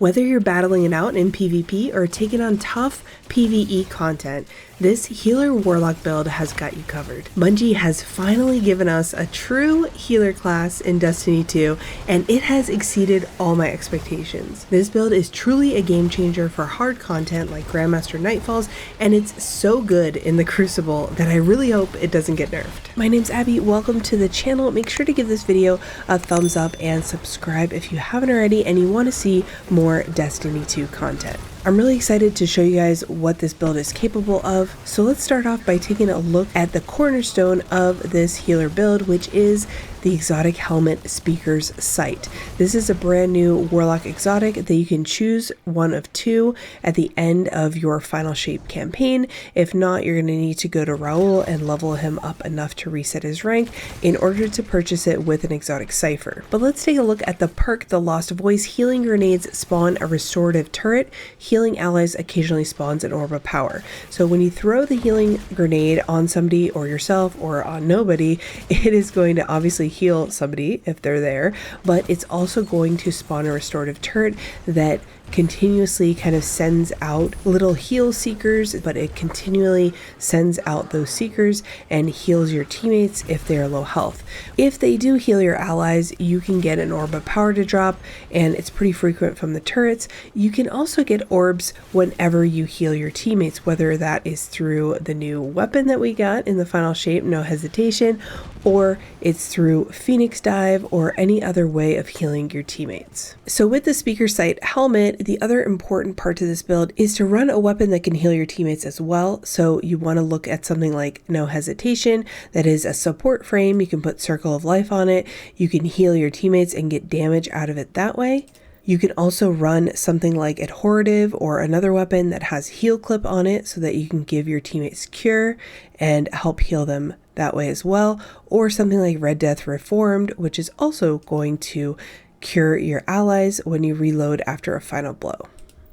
Whether you're battling it out in PvP or taking on tough PvE content, this healer warlock build has got you covered. Bungie has finally given us a true healer class in Destiny 2, and it has exceeded all my expectations. This build is truly a game changer for hard content like Grandmaster Nightfalls, and it's so good in the Crucible that I really hope it doesn't get nerfed. My name's Abby, welcome to the channel. Make sure to give this video a thumbs up and subscribe if you haven't already and you want to see more Destiny 2 content. I'm really excited to show you guys what this build is capable of. So let's start off by taking a look at the cornerstone of this healer build, which is the Exotic Helmet Speaker's Sight. This is a brand new Warlock exotic that you can choose one of two at the end of your Final Shape campaign. If not, you're going to need to go to Raoul and level him up enough to reset his rank in order to purchase it with an exotic cipher. But let's take a look at the perk, the Lost Voice. Healing grenades spawn a restorative turret. Healing allies occasionally spawns an orb of power. So when you throw the healing grenade on somebody or yourself or on nobody, it is going to obviously heal somebody if they're there, but it's also going to spawn a restorative turret that continuously kind of sends out little heal seekers, but it continually sends out those seekers and heals your teammates if they are low health. If they do heal your allies, you can get an orb of power to drop, and it's pretty frequent from the turrets. You can also get orbs whenever you heal your teammates, whether that is through the new weapon that we got in the Final Shape, No Hesitation, or it's through Phoenix Dive or any other way of healing your teammates. So with the Speaker Sight helmet, the other important part to this build is to run a weapon that can heal your teammates as well. So you want to look at something like No Hesitation, that is a support frame. You can put Circle of Life on it. You can heal your teammates and get damage out of it that way. You can also run something like Adhorative or another weapon that has Heal Clip on it so that you can give your teammates cure and help heal them that way as well. Or something like Red Death Reformed, which is also going to cure your allies when you reload after a final blow.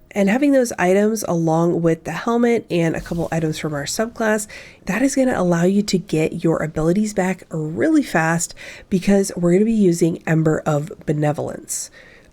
And having those items along with the helmet and a couple items from our subclass, that is going to allow you to get your abilities back really fast because we're going to be using Ember of Benevolence.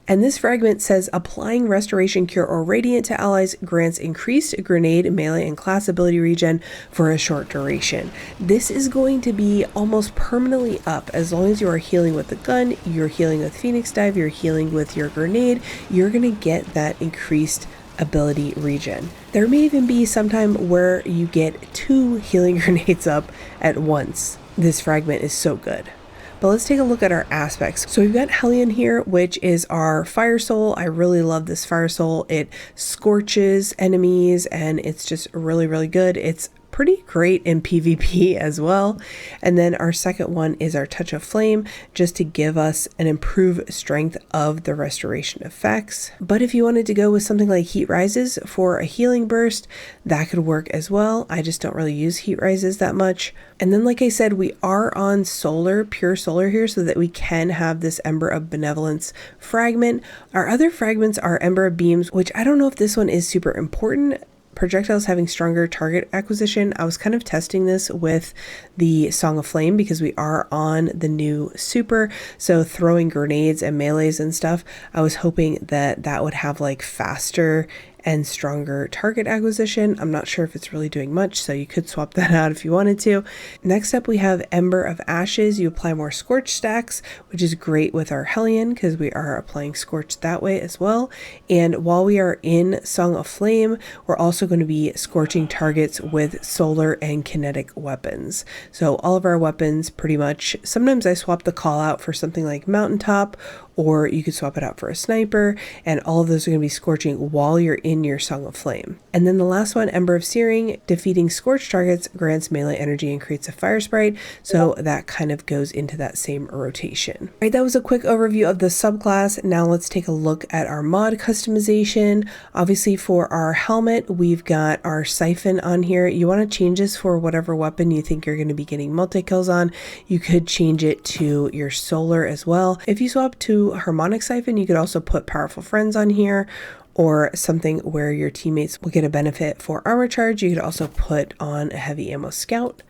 And this fragment says applying Restoration, Cure, or Radiant to allies grants increased grenade, melee, and class ability regen for a short duration. This is going to be almost permanently up as long as you are healing with the gun, you're healing with Phoenix Dive, you're healing with your grenade, you're going to get that increased ability regen. There may even be some time where you get 2 healing grenades up at once. This fragment is so good. But let's take a look at our aspects. So we've got Hellion here, which is our Fire Soul. I really love this Fire Soul. It scorches enemies and it's just really, really good. It's pretty great in PvP as well. And then our second one is our Touch of Flame, just to give us an improved strength of the restoration effects. But if you wanted to go with something like Heat Rises for a healing burst, that could work as well. I just don't really use Heat Rises that much. And then, like I said, we are on solar, pure solar here, so that we can have this Ember of Benevolence fragment. Our other fragments are Ember of Beams, which I don't know if this one is super important. Projectiles having stronger target acquisition. I was kind of testing this with the Song of Flame because we are on the new super, so throwing grenades and melees and stuff, I was hoping that that would have like faster and stronger target acquisition. I'm not sure if it's really doing much, so you could swap that out if you wanted to. Next up, we have Ember of Ashes. You apply more Scorch stacks, which is great with our Hellion because we are applying Scorch that way as well. And while we are in Song of Flame, we're also going to be scorching targets with solar and kinetic weapons. So all of our weapons pretty much, sometimes I swap the call out for something like Mountaintop, or you could swap it out for a sniper, and all of those are going to be scorching while you're in your Song of Flame. And then the last one, Ember of Searing, defeating scorched targets grants melee energy and creates a fire sprite, so that kind of goes into that same rotation. All right, that was a quick overview of the subclass. Now let's take a look at our mod customization. Obviously for our helmet, we've got our siphon on here. You want to change this for whatever weapon you think you're going to be getting multi-kills on. You could change it to your solar as well. If you swap to Harmonic Siphon, you could also put Powerful Friends on here, or something where your teammates will get a benefit for armor charge. You could also put on a Heavy Ammo Scout.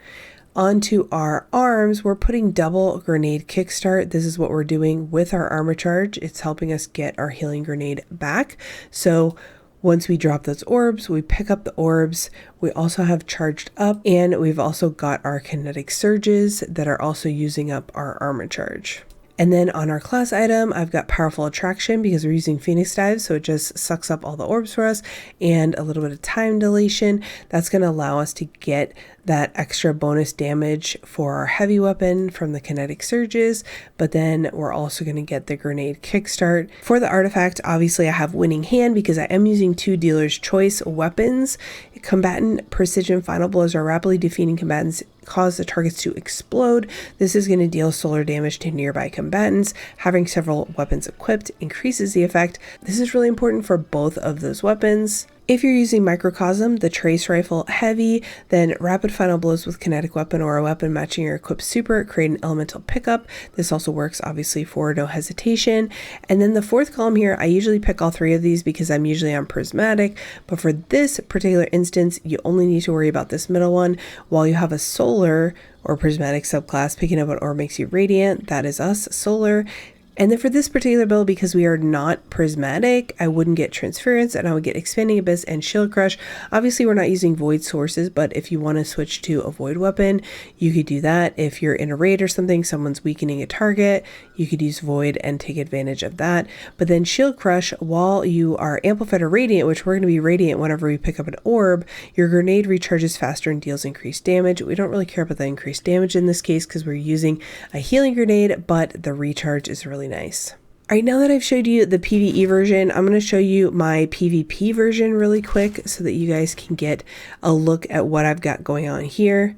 Onto our arms, we're putting double grenade kickstart. This is what we're doing with our armor charge. It's helping us get our healing grenade back. So once we drop those orbs, we pick up the orbs. We also have charged up, and we've also got our kinetic surges that are also using up our armor charge. And then on our class item, I've got Powerful Attraction because we're using Phoenix Dive, so it just sucks up all the orbs for us, and a little bit of time dilation. That's going to allow us to get that extra bonus damage for our heavy weapon from the kinetic surges, but then we're also going to get the grenade kickstart. For the artifact, obviously I have Winning Hand because I am using 2 Dealer's Choice weapons. Combatant Precision Final Blows are rapidly defeating combatants, cause the targets to explode. This is going to deal solar damage to nearby combatants. Having several weapons equipped increases the effect. This is really important for both of those weapons. If you're using Microcosm, the Trace Rifle Heavy, then Rapid Final Blows with Kinetic Weapon or a weapon matching your equipped super create an elemental pickup. This also works obviously for No Hesitation. And then the 4th column here, I usually pick all 3 of these because I'm usually on Prismatic, but for this particular instance, you only need to worry about this middle one. While you have a Solar or Prismatic subclass, picking up an orb makes you Radiant. That is us, Solar. And then for this particular build, because we are not prismatic, I wouldn't get Transference and I would get Expanding Abyss and Shield Crush. Obviously, we're not using Void sources, but if you want to switch to a Void weapon, you could do that. If you're in a raid or something, someone's weakening a target, you could use Void and take advantage of that. But then Shield Crush, while you are Amplified or Radiant, which we're going to be Radiant whenever we pick up an orb, your grenade recharges faster and deals increased damage. We don't really care about the increased damage in this case because we're using a healing grenade, but the recharge is really nice. All right, now that I've showed you the PvE version, I'm going to show you my PvP version really quick so that you guys can get a look at what I've got going on here.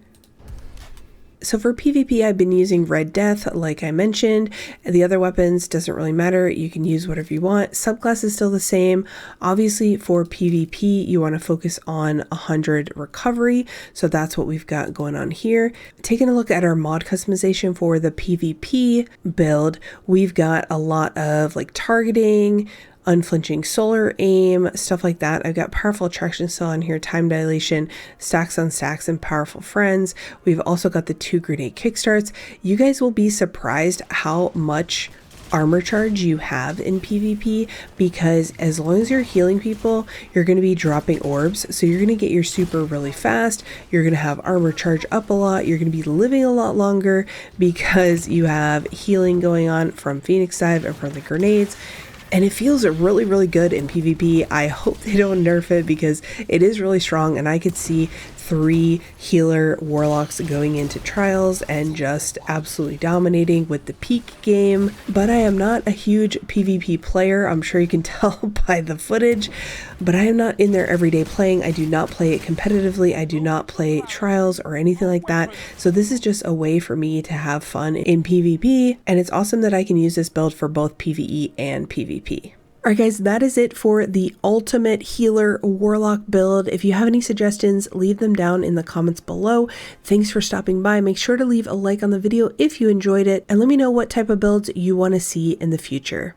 So for PvP, I've been using Red Death, like I mentioned. The other weapons doesn't really matter. You can use whatever you want. Subclass is still the same. Obviously, for PvP, you want to focus on 100 recovery. So that's what we've got going on here. Taking a look at our mod customization for the PvP build, we've got a lot of like targeting, unflinching solar aim, stuff like that. I've got Powerful Attraction still on here, time dilation, stacks on stacks, and Powerful Friends. We've also got the 2 grenade kickstarts. You guys will be surprised how much armor charge you have in PvP, because as long as you're healing people, you're going to be dropping orbs, so you're going to get your super really fast. You're going to have armor charge up a lot. You're going to be living a lot longer because you have healing going on from Phoenix Dive and from the grenades. And it feels really, really good in PvP. I hope they don't nerf it because it is really strong, and I could see 3 healer warlocks going into trials and just absolutely dominating with the peak game. But I am not a huge PvP player. I'm sure you can tell by the footage, but I am not in there every day playing. I do not play it competitively. I do not play trials or anything like that. So this is just a way for me to have fun in PvP, and it's awesome that I can use this build for both PvE and PvP. Alright guys, that is it for the ultimate healer warlock build. If you have any suggestions, leave them down in the comments below. Thanks for stopping by. Make sure to leave a like on the video if you enjoyed it, and let me know what type of builds you want to see in the future.